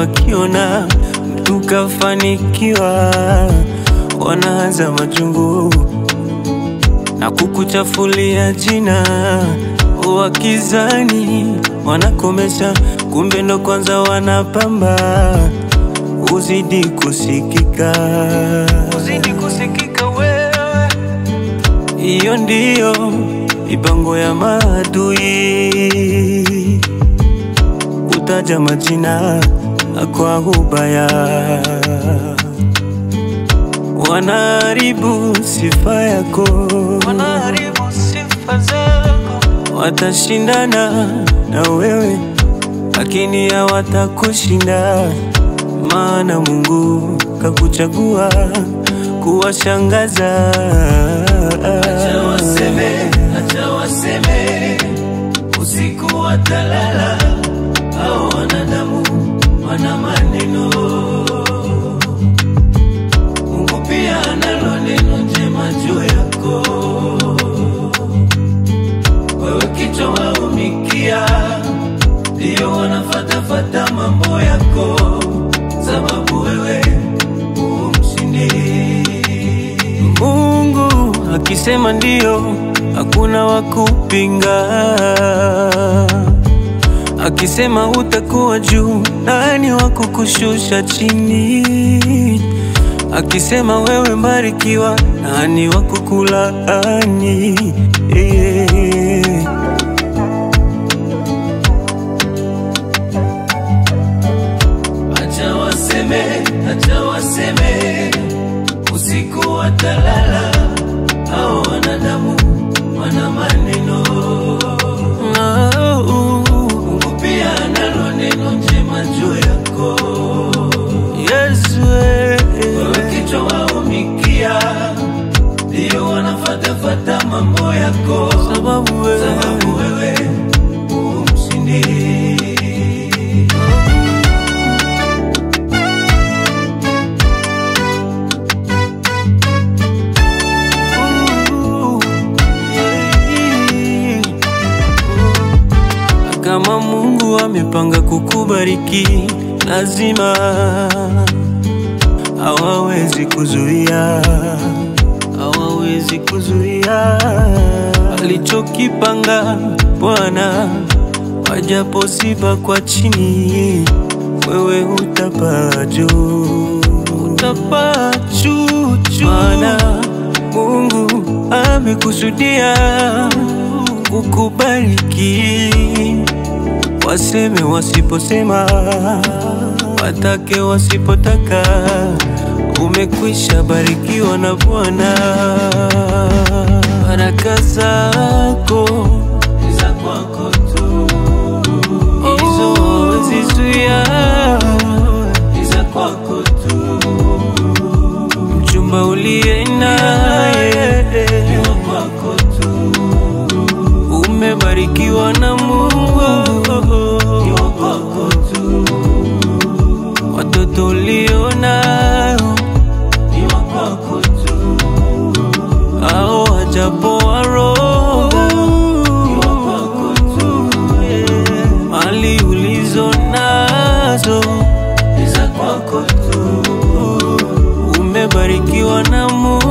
wakiona mtu kafanikiwa wanaanza majungu na kukuchafulia jina, wakizani wanakomesha, kumbe ndo kwanza wanapamba. Uzidi kusikika wewe, hiyo ndiyo mipango ya maadui, kutaja majina kwa ubaya. Wanaharibu sifa yako, wanaharibu sifa zako. Watashindana na wewe lakini hawatakushinda, maana Mungu kakuchagua kuwashangaza. Acha waseme, usiku watalala, hao wanadamu wana maneno. Mungu pia analo neno njema juu yako. Wewe kichwa waumikia, ndio wanafatafata mambo yako, sababu wewe umshindi. Mungu akisema ndio, hakuna wakupinga. Akisema utakuwa juu, nani wakukushusha chini? Akisema wewe mbarikiwa, nani wakukulaani? Acha waseme, usiku watalala, hao wanadamu wana maneno. Mungu pia analo neno njema juu yako. Yesu, wewe kichwa waumikia, ndio wanafatafata mambo yako, sababu wewe umshindi. Kama Mungu amepanga kukubariki, lazima hawawezi kuzuia, hawawezi kuzuia alichokipanga Bwana. Wajaposiba kwa chini, wewe utapaa juu, utapaa juu, maana Mungu amekusudia kukubariki. Waseme wasiposema, watake wasipotaka, umekwisha barikiwa na Bwana. Baraka zako ni za kwako tu, hizo zizuia ni za kwako tu. Mchumba uliye naye ni wa kwako tu, umebarikiwa na Mungu, ni wa kwako tu. Watoto ulio nao ni wa kwako tu, hao wajapoa roho ni wa kwako tu. Mali ulizo nazo ni za kwako tu, umebarikiwa na Mungu.